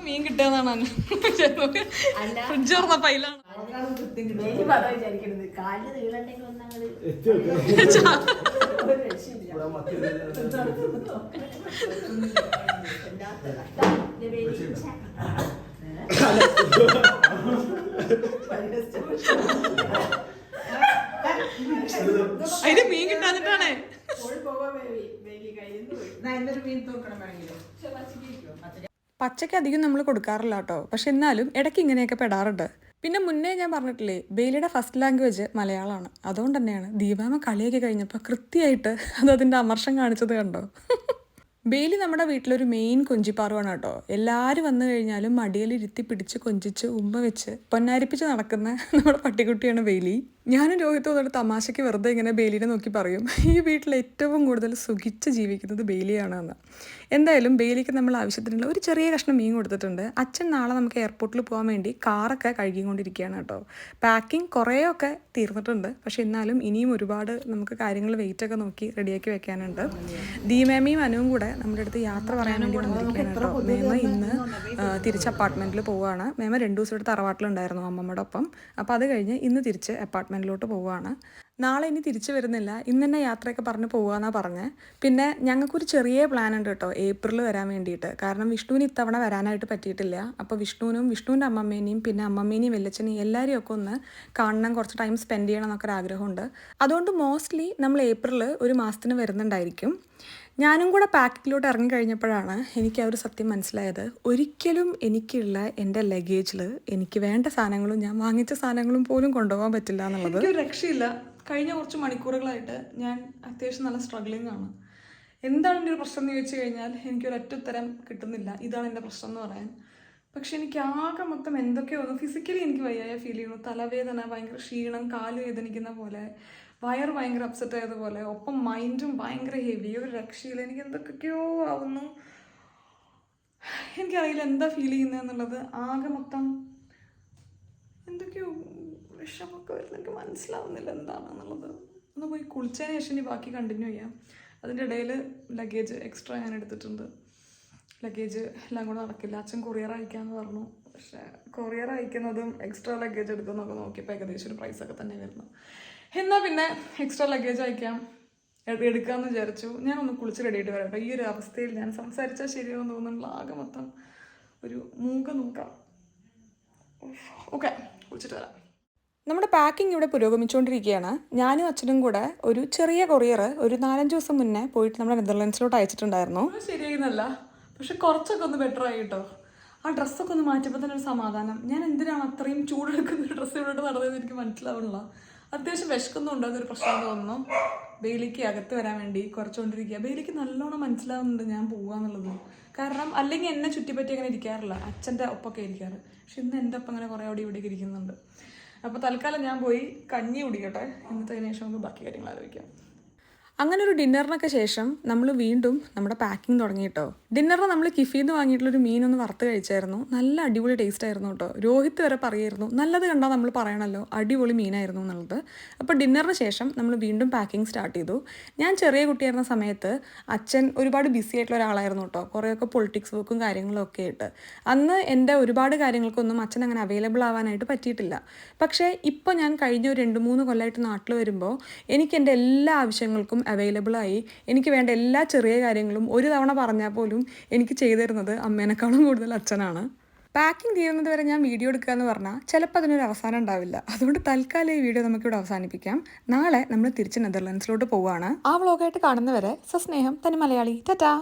മീൻ കിട്ടിയതാണ് ഫ്രിഡ്ജ് തുറന്നപ്പോ അതിലാണ്. അതിന് മീൻ കിട്ടാന്നിട്ടാണേ. പച്ചയ്ക്ക് അധികം നമ്മൾ കൊടുക്കാറില്ല കേട്ടോ, പക്ഷെ എന്നാലും ഇടയ്ക്ക് ഇങ്ങനെയൊക്കെ പെടാറുണ്ട്. പിന്നെ മുന്നേ ഞാൻ പറഞ്ഞിട്ടില്ലേ, ബെയിലിയുടെ ഫസ്റ്റ് ലാംഗ്വേജ് മലയാളമാണ്. അതുകൊണ്ട് തന്നെയാണ് ദീപാമ്മ കളിയൊക്കെ കഴിഞ്ഞപ്പോൾ കൃത്യമായിട്ട് അതിൻ്റെ അമർഷം കാണിച്ചത് കണ്ടോ. ബെയിലി നമ്മുടെ വീട്ടിലൊരു മെയിൻ കൊഞ്ചിപ്പാറുവാണ് കേട്ടോ. എല്ലാവരും വന്നു കഴിഞ്ഞാലും മടിയിൽ ഇരുത്തി പിടിച്ച് കൊഞ്ചിച്ച് ഉമ്മ വെച്ച് പൊന്നാരിപ്പിച്ച് നടക്കുന്ന നമ്മുടെ പട്ടിക്കുട്ടിയാണ് ബെയിലി. ഞാനും രോഹിത്തും തൊട്ട് തമാശയ്ക്ക് വെറുതെ ഇങ്ങനെ ബെയിലിനെ നോക്കി പറയും, ഈ വീട്ടിൽ ഏറ്റവും കൂടുതൽ സുഖിച്ച് ജീവിക്കുന്നത് ബെയിലിയാണ് എന്ന്. എന്തായാലും ബെയിലിക്ക് നമ്മൾ ആവശ്യത്തിനുള്ള ഒരു ചെറിയ കഷ്ണം മീൻ കൊടുത്തിട്ടുണ്ട്. അച്ഛൻ നാളെ നമുക്ക് എയർപോർട്ടിൽ പോകാൻ വേണ്ടി കാറൊക്കെ കഴുകിക്കൊണ്ടിരിക്കുകയാണ് കേട്ടോ. പാക്കിംഗ് കുറേയൊക്കെ തീർന്നിട്ടുണ്ട്, പക്ഷെ എന്നാലും ഇനിയും ഒരുപാട് നമുക്ക് കാര്യങ്ങൾ വെയിറ്റൊക്കെ നോക്കി റെഡിയാക്കി വെക്കാനുണ്ട്. ദീമേമയും അനുവും കൂടെ നമ്മുടെ അടുത്ത് യാത്ര പറയാൻ വേണ്ടി വന്നിരിക്കുകയാണ് കേട്ടോ. മേമ ഇന്ന് തിരിച്ച് അപ്പാർട്ട്മെൻറ്റിൽ പോവുകയാണ്. മേമ 2 ദിവസം എടുത്ത് തറവാട്ടിലുണ്ടായിരുന്നു അമ്മമ്മയുടെ ഒപ്പം. അപ്പോൾ അത് കഴിഞ്ഞ് ഇന്ന് തിരിച്ച് അപ്പാർട്ട്മെൻറ്റിലോട്ട് പോവുകയാണ്. നാളെ ഇനി തിരിച്ചു വരുന്നില്ല, ഇന്ന് തന്നെ യാത്രയൊക്കെ പറഞ്ഞ് പോകാമെന്നാണ് പറഞ്ഞത്. പിന്നെ ഞങ്ങൾക്കൊരു ചെറിയ പ്ലാൻ ഉണ്ട് കേട്ടോ, ഏപ്രിൽ വരാൻ വേണ്ടിയിട്ട്. കാരണം വിഷ്ണുവിന് ഇത്തവണ വരാനായിട്ട് പറ്റിയിട്ടില്ല. അപ്പോൾ വിഷ്ണുവിൻ്റെ അമ്മമ്മേനെയും പിന്നെ അമ്മമ്മേനെയും വെല്ലച്ചനെയും എല്ലാവരെയും ഒക്കെ ഒന്ന് കാണണം, കുറച്ച് ടൈം സ്പെൻഡ് ചെയ്യണം എന്നൊക്കെ ഒരു ആഗ്രഹമുണ്ട്. അതുകൊണ്ട് മോസ്റ്റ്ലി നമ്മൾ ഏപ്രിൽ ഒരു മാസത്തിന് വരുന്നുണ്ടായിരിക്കും. ഞാനും കൂടെ പാക്കിങ്ങിലോട്ട് ഇറങ്ങിക്കഴിഞ്ഞപ്പോഴാണ് എനിക്ക് ആ ഒരു സത്യം മനസ്സിലായത്. ഒരിക്കലും എനിക്കുള്ള എൻ്റെ ലഗേജിൽ എനിക്ക് വേണ്ട സാധനങ്ങളും ഞാൻ വാങ്ങിച്ച സാധനങ്ങളും പോലും കൊണ്ടുപോകാൻ പറ്റില്ല എന്നുള്ളത്. എനിക്കൊരു രക്ഷയില്ല. കഴിഞ്ഞ കുറച്ച് മണിക്കൂറുകളായിട്ട് ഞാൻ അത്യാവശ്യം നല്ല സ്ട്രഗ്ലിംഗ് ആണ്. എന്താണ് എൻ്റെ ഒരു പ്രശ്നം എന്ന് ചോദിച്ചു കഴിഞ്ഞാൽ എനിക്കൊരൊറ്റ ഉത്തരം കിട്ടുന്നില്ല, ഇതാണ് എൻ്റെ പ്രശ്നം എന്ന് പറയാൻ. പക്ഷെ എനിക്ക് ആകെ മൊത്തം എന്തൊക്കെയോ ഒന്ന് ഫിസിക്കലി എനിക്ക് വയ്യായ ഫീൽ ചെയ്യുന്നു. തലവേദന, ഭയങ്കര ക്ഷീണം, കാല് വേദനിക്കുന്ന പോലെ, വയർ ഭയങ്കര അപ്സെറ്റ് ആയതുപോലെ, ഒപ്പം മൈൻഡും ഭയങ്കര ഹെവി. ഒരു രക്ഷയില്ല, എനിക്ക് എന്തൊക്കെയോ ആവുന്നു. എനിക്കറിയില്ല എന്താ ഫീൽ ചെയ്യുന്നതെന്നുള്ളത്. ആകെ മൊത്തം എന്തൊക്കെയോ വിഷമൊക്കെ വരുന്നത്, എനിക്ക് മനസ്സിലാവുന്നില്ല എന്താണെന്നുള്ളത്. ഒന്ന് പോയി കുളിച്ചതിന് ശേഷം ഇനി ബാക്കി കണ്ടിന്യൂ ചെയ്യാം. അതിൻ്റെ ഇടയിൽ ലഗേജ് എക്സ്ട്രാ ഞാൻ എടുത്തിട്ടുണ്ട്. ലഗേജ് എല്ലാം കൂടെ നടക്കില്ല. അച്ഛൻ കൊറിയർ അയക്കാമെന്ന് പറഞ്ഞു. പക്ഷേ കൊറിയർ അയക്കുന്നതും എക്സ്ട്രാ ലഗേജ് എടുക്കുന്നതൊക്കെ നോക്കിയപ്പോൾ ഏകദേശം ഒരു പ്രൈസൊക്കെ തന്നെ വരുന്നു. എന്നാൽ പിന്നെ എക്സ്ട്രാ ലഗേജ് അയക്കാം, എടുക്കാമെന്ന് വിചാരിച്ചു. ഞാനൊന്ന് കുളിച്ച് റെഡിയായിട്ട് വരാം. ഈ ഒരു അവസ്ഥയിൽ ഞാൻ സംസാരിച്ചാൽ ശരിയാണെന്ന് തോന്നുന്നുള്ള ആകെ മൊത്തം ഒരു നോക്കാം. ഓക്കെ, കുളിച്ചിട്ട് വരാം. നമ്മുടെ പാക്കിംഗ് ഇവിടെ പുരോഗമിച്ചുകൊണ്ടിരിക്കുകയാണ്. ഞാനും അച്ഛനും കൂടെ ഒരു ചെറിയ കൊറിയർ ഒരു 4-5 ദിവസം മുന്നേ പോയിട്ട് നമ്മുടെ നെതർലാൻഡ്സിലോട്ട് അയച്ചിട്ടുണ്ടായിരുന്നു. ശരിയായിരുന്നല്ല, പക്ഷെ കുറച്ചൊക്കെ ഒന്ന് ബെറ്റർ ആയി കേട്ടോ. ആ ഡ്രസ്സൊക്കെ ഒന്ന് മാറ്റിയപ്പോൾ തന്നെ ഒരു സമാധാനം. ഞാൻ എന്തിനാണ് അത്രയും ചൂടെടുക്കുന്ന ഒരു ഡ്രസ്സ് ഇവിടെ നടന്നതെന്ന് എനിക്ക് മനസ്സിലാവുന്നില്ല. അത്യാവശ്യം വിശക്കൊന്നും അതൊരു പ്രശ്നം തോന്നുന്നു. ബെയിലിക്ക് അകത്ത് വരാൻ വേണ്ടി കുറച്ചുകൊണ്ടിരിക്കുക. ബെയിലിക്ക് നല്ലോണം മനസ്സിലാവുന്നുണ്ട് ഞാൻ പോകാന്നുള്ളത്. കാരണം അല്ലെങ്കിൽ എന്നെ ചുറ്റിപ്പറ്റി അങ്ങനെ ഇരിക്കാറില്ല, അച്ഛൻ്റെ ഒപ്പൊക്കെ ഇരിക്കാറ്. പക്ഷെ ഇന്ന് എൻ്റെ ഒപ്പം അങ്ങനെ കുറേ അവിടെ ഇവിടേക്ക് ഇരിക്കുന്നുണ്ട്. അപ്പോൾ തൽക്കാലം ഞാൻ പോയി കഞ്ഞി കുടിക്കട്ടെ, എന്നിട്ടതിന് ശേഷം നമുക്ക് ബാക്കി കാര്യങ്ങൾ ആലോചിക്കാം. അങ്ങനെ ഒരു ഡിന്നറിനൊക്കെ ശേഷം നമ്മൾ വീണ്ടും നമ്മുടെ പാക്കിംഗ് തുടങ്ങി കേട്ടോ. ഡിന്നറിന് നമ്മൾ കിഫീന്ന് വാങ്ങിയിട്ടുള്ളൊരു മീനൊന്ന് വറുത്ത് കഴിച്ചായിരുന്നു. നല്ല അടിപൊളി ടേസ്റ്റ് ആയിരുന്നു കേട്ടോ. രോഹിത്ത് വരെ പറയായിരുന്നു, നല്ലത് കണ്ടാൽ നമ്മൾ പറയണമല്ലോ, അടിപൊളി മീനായിരുന്നു എന്നുള്ളത്. അപ്പോൾ ഡിന്നറിന് ശേഷം നമ്മൾ വീണ്ടും പാക്കിംഗ് സ്റ്റാർട്ട് ചെയ്തു. ഞാൻ ചെറിയ കുട്ടിയായിരുന്ന സമയത്ത് അച്ഛൻ ഒരുപാട് ബിസി ആയിട്ടുള്ള ഒരാളായിരുന്നു കേട്ടോ. കുറേയൊക്കെ പൊളിറ്റിക്സ് വർക്കും കാര്യങ്ങളും ഒക്കെ ആയിട്ട്. അന്ന് എൻ്റെ ഒരുപാട് കാര്യങ്ങൾക്കൊന്നും അച്ഛൻ അങ്ങനെ അവൈലബിൾ ആവാനായിട്ട് പറ്റിയിട്ടില്ല. പക്ഷേ ഇപ്പോൾ ഞാൻ കഴിഞ്ഞ ഒരു 2-3 കൊല്ലമായിട്ട് നാട്ടിൽ വരുമ്പോൾ എനിക്ക് എൻ്റെ എല്ലാ ആവശ്യങ്ങൾക്കും അവൈലബിളായി. എനിക്ക് വേണ്ട എല്ലാ ചെറിയ കാര്യങ്ങളും ഒരു തവണ പറഞ്ഞാൽ പോലും എനിക്ക് ചെയ്തു തരുന്നത് അമ്മേനേക്കാളും കൂടുതൽ അച്ഛനാണ്. പാക്കിംഗ് തീരുന്നത് വരെ ഞാൻ വീഡിയോ എടുക്കുക എന്ന് പറഞ്ഞാൽ ചിലപ്പോൾ അതിനൊരു അവസാനം ഉണ്ടാവില്ല. അതുകൊണ്ട് തൽക്കാലം ഈ വീഡിയോ നമുക്കിവിടെ അവസാനിപ്പിക്കാം. നാളെ നമ്മൾ തിരിച്ച് നെതർലാൻഡ്സിലോട്ട് പോവുകയാണ്. ആ വ്ളോഗായിട്ട് കാണുന്നവരെ സസ്നേഹം, തനി മലയാളി. ടാറ്റാ.